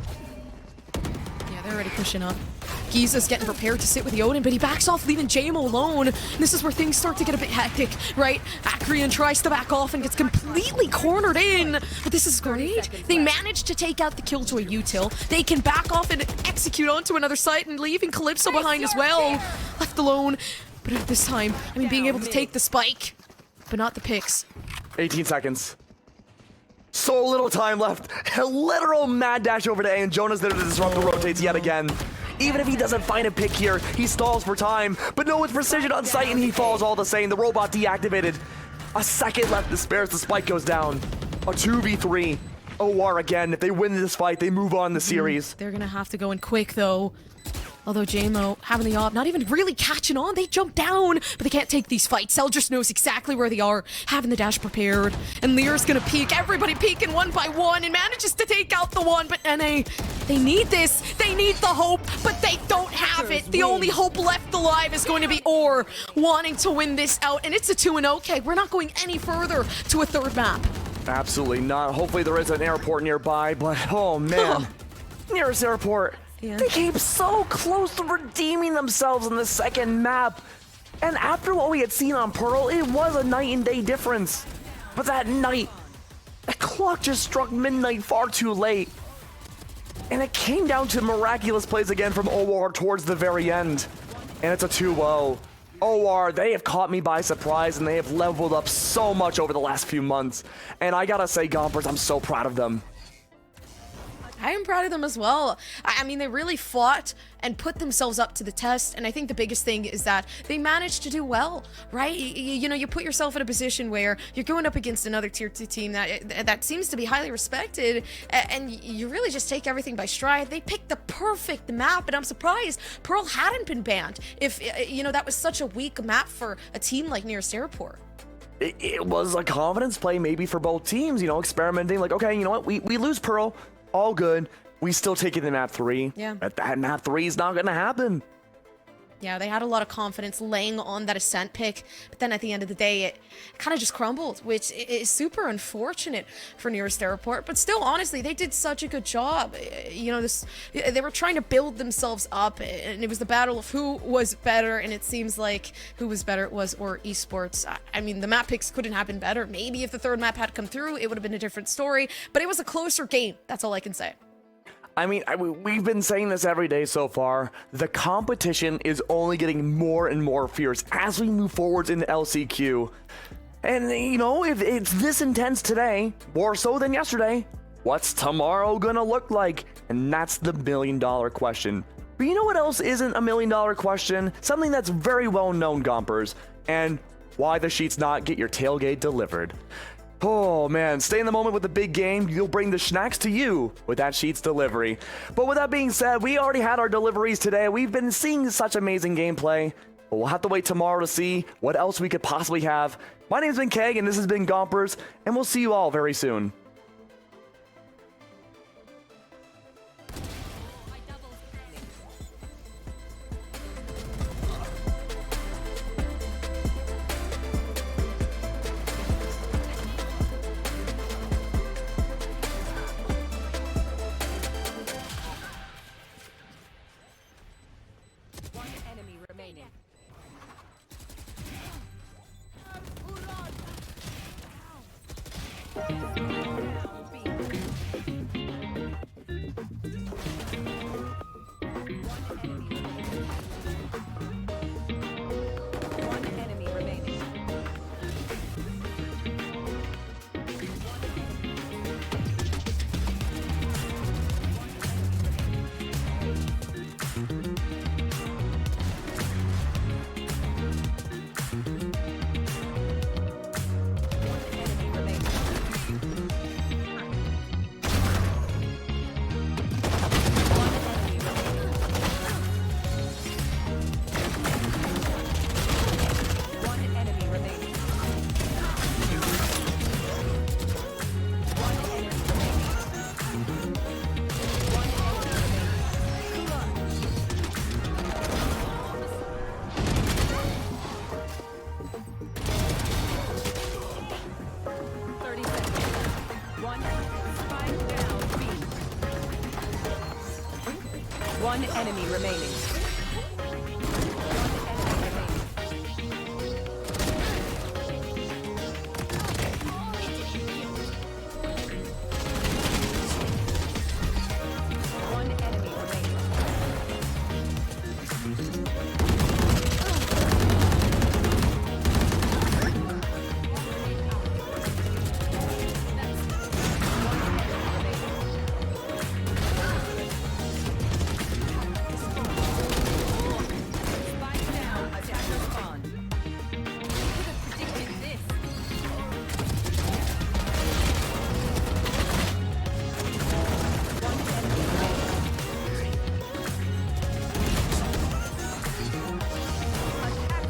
B: Yeah, they're already pushing up. Giza's getting prepared to sit with the Odin, but he backs off, leaving JMO alone. And this is where things start to get a bit hectic, right? Acreon tries to back off and gets completely cornered in. But this is great. They managed to take out the Killjoy util. They can back off and execute onto another site, and leaving Calypso behind as well. Left alone. But at this time, I mean, being able to take the spike, but not the picks.
A: 18 seconds. so little time left. A literal mad dash over to A, and Jonah's there to disrupt the rotates yet again. Even if he doesn't find a pick here, he stalls for time. But no, with precision on sight, and he falls all the same. The robot deactivated. A second left to spare as the spike goes down. A 2v3. OR again. If they win this fight, they move on the series.
B: They're gonna have to go in quick, though. Although JMO having the op, not even really catching on. They jump down, but they can't take these fights. Cell just knows exactly where they are, having the dash prepared. And Lear's gonna peek, everybody peeking one by one, and manages to take out the one. But NA, they need this. They need the hope, but they don't have it. The only hope left alive is going to be OR wanting to win this out. And it's a 2-0. Okay, we're not going any further to a third map.
A: Absolutely not. Hopefully there is an airport nearby, but oh man. Nearest airport.
B: Yeah.
A: They came so close to redeeming themselves in the second map. And after what we had seen on Pearl, it was a night and day difference. But that night, the clock just struck midnight far too late. And it came down to miraculous plays again from OR towards the very end. And it's a 2-0. OR, they have caught me by surprise, and they have leveled up so much over the last few months. And I gotta say, Gompers, I'm so proud of them.
B: I am proud of them as well. I mean, they really fought and put themselves up to the test, and I think the biggest thing is that they managed to do well, right? You know, you put yourself in a position where you're going up against another tier 2 team that seems to be highly respected, and you really just take everything by stride. They picked the perfect map, and I'm surprised Pearl hadn't been banned if, you know, that was such a weak map for a team like Nearest Airport.
A: It was a confidence play maybe for both teams, you know, experimenting like, okay, you know what, we lose Pearl, all good. We still taking the map 3.
B: Yeah.
A: But that map 3 is not gonna happen.
B: Yeah, they had a lot of confidence laying on that Ascent pick, but then at the end of the day, it kind of just crumbled, which is super unfortunate for Nearest Airport. But still, honestly, they did such a good job. You know, they were trying to build themselves up, and it was the battle of who was better, and it seems like who was better was or Esports. I mean, the map picks couldn't happen better. Maybe if the third map had come through, it would have been a different story, but it was a closer game. That's all I can say.
A: I mean, we've been saying this every day so far. The competition is only getting more and more fierce as we move forwards into LCQ. And, you know, if it's this intense today, more so than yesterday, what's tomorrow gonna look like? And that's the million-dollar question. But you know what else isn't a million-dollar question? Something that's very well known, Gompers. And why the sheets not get your tailgate delivered. Oh man, stay in the moment with the big game. You'll bring the snacks to you with that Sheets delivery. But with that being said, we already had our deliveries today. We've been seeing such amazing gameplay. But we'll have to wait tomorrow to see what else we could possibly have. My name's been Keg, and this has been Gompers, and we'll see you all very soon.
C: One enemy remaining.